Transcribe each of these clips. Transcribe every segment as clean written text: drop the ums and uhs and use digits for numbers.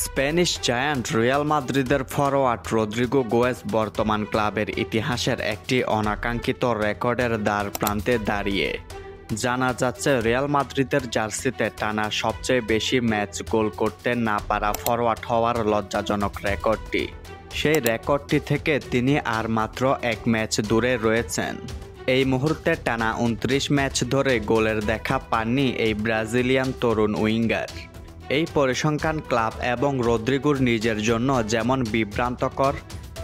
Spanish giant Real মাদ্রিদের forward Rodrigo গোয়েস বর্তমান ক্লাবের ইতিহাসের একটি অনাকাঙ্ক্ষিত রেকর্ডের দ্বার প্রান্তে দাঁড়িয়ে। জানা যাচ্ছে রিয়াল মাদ্রিদের জার্সিতে টানা সবচেয়ে বেশি ম্যাচ গোল করতে না পারা ফরোয়ার্ড হওয়ার লজ্জাজনক রেকর্ডটি। সেই রেকর্ডটি থেকে তিনি আর মাত্র এক ম্যাচ দূরে রয়েছেন। এই মুহূর্তে টানা ২৯ ম্যাচ ধরে গোলের দেখা পাননি এই ব্রাজিলিয়ান তরুণ উইঙ্গার। এই পরিসংখ্যান ক্লাব এবং রদ্রিগোর নিজের জন্য যেমন বিভ্রান্তকর,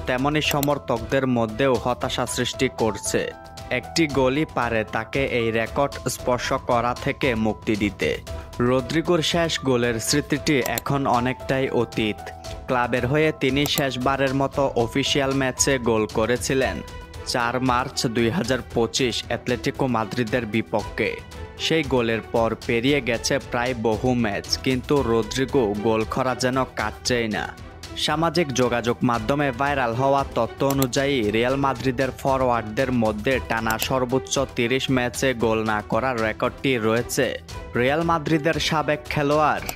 তেমনি সমর্থকদের মধ্যেও হতাশা সৃষ্টি করছে। একটি গোলই পারে তাকে এই রেকর্ড স্পর্শ করা থেকে মুক্তি দিতে। রদ্রিগোর শেষ গোলের স্মৃতিটি এখন অনেকটাই অতীত। ক্লাবের হয়ে তিনি শেষবারের মতো অফিসিয়াল ম্যাচে গোল করেছিলেন ৪ মার্চ ২০২৫ অ্যাটলেটিকো মাদ্রিদের বিপক্ষে। সেই গোলের পর পেরিয়ে গেছে প্রায় বহু ম্যাচ, কিন্তু রদ্রিগো গোল করা যেন কাটছেই না। সামাজিক যোগাযোগ মাধ্যমে ভাইরাল হওয়া তথ্য অনুযায়ী রিয়াল মাদ্রিদের ফরওয়ার্ডদের মধ্যে টানা সর্বোচ্চ ৩০ ম্যাচে গোল না করার রেকর্ডটি রয়েছে রিয়াল মাদ্রিদের সাবেক খেলোয়াড়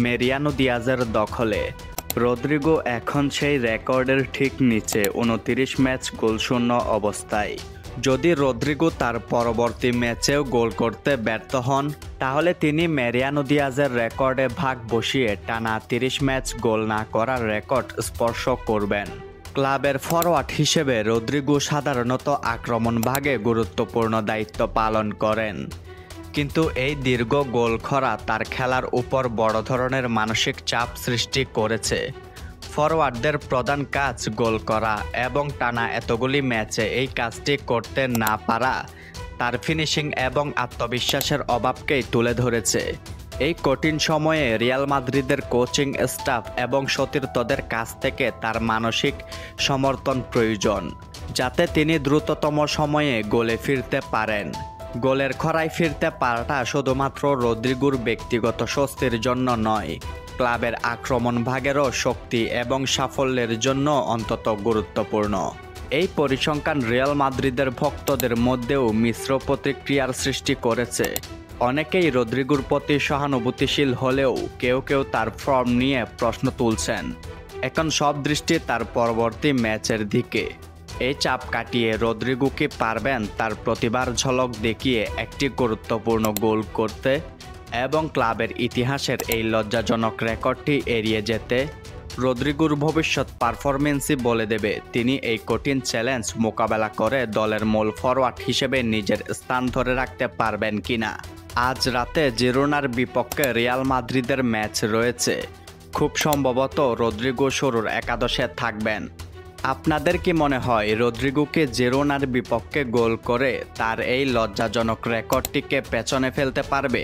মেরিয়ানো দিয়াজের দখলে। রদ্রিগো এখন সেই রেকর্ডের ঠিক নিচে ২৯ ম্যাচ গোলশূন্য অবস্থায়। যদি রদ্রিগো তার পরবর্তী ম্যাচেও গোল করতে ব্যর্থ হন, তাহলে তিনি মেরিয়ানো দিয়াজের রেকর্ডে ভাগ বসিয়ে টানা ৩০ ম্যাচ গোল না করার রেকর্ড স্পর্শ করবেন। ক্লাবের ফরওয়ার্ড হিসেবে রদ্রিগো সাধারণত আক্রমণ ভাগে গুরুত্বপূর্ণ দায়িত্ব পালন করেন, কিন্তু এই দীর্ঘ গোল করা তার খেলার উপর বড় ধরনের মানসিক চাপ সৃষ্টি করেছে। ফরওয়ার্ডদের প্রধান কাজ গোল করা, এবং টানা এতগুলি ম্যাচে এই কাজটি করতে না পারা তার ফিনিশিং এবং আত্মবিশ্বাসের অভাবকেই তুলে ধরেছে। এই কঠিন সময়ে রিয়াল মাদ্রিদের কোচিং স্টাফ এবং সতীর্থদের কাছ থেকে তার মানসিক সমর্থন প্রয়োজন, যাতে তিনি দ্রুততম সময়ে গোলে ফিরতে পারেন। গোলের খরায় ফিরতে পারাটা শুধুমাত্র রদ্রিগোর ব্যক্তিগত স্বস্তির জন্য নয়, ক্লাবের আক্রমণ ভাগেরও শক্তি এবং সাফল্যের জন্য অন্তত গুরুত্বপূর্ণ। এই পরিসংখ্যান রিয়াল মাদ্রিদের ভক্তদের মধ্যেও মিশ্র প্রতিক্রিয়ার সৃষ্টি করেছে। অনেকেই রদ্রিগোর প্রতি সহানুভূতিশীল হলেও কেউ কেউ তার ফর্ম নিয়ে প্রশ্ন তুলছেন। এখন সব দৃষ্টি তার পরবর্তী ম্যাচের দিকে। এই চাপ কাটিয়ে রদ্রিগো কি পারবেন তার প্রতিভার ঝলক দেখিয়ে একটি গুরুত্বপূর্ণ গোল করতে এবং ক্লাবের ইতিহাসের এই লজ্জাজনক রেকর্ডটি এড়িয়ে যেতে? রদ্রিগোর ভবিষ্যৎ পারফরমেন্সই বলে দেবে তিনি এই কঠিন চ্যালেঞ্জ মোকাবেলা করে দলের মূল ফরওয়ার্ড হিসেবে নিজের স্থান ধরে রাখতে পারবেন কিনা। আজ রাতে জিরোনার বিপক্ষে রিয়াল মাদ্রিদের ম্যাচ রয়েছে। খুব সম্ভবত রদ্রিগো শুরুর একাদশে থাকবেন। আপনাদের কি মনে হয় রদ্রিগোকে জিরোনার বিপক্ষে গোল করে তার এই লজ্জাজনক রেকর্ডটিকে পেছনে ফেলতে পারবে?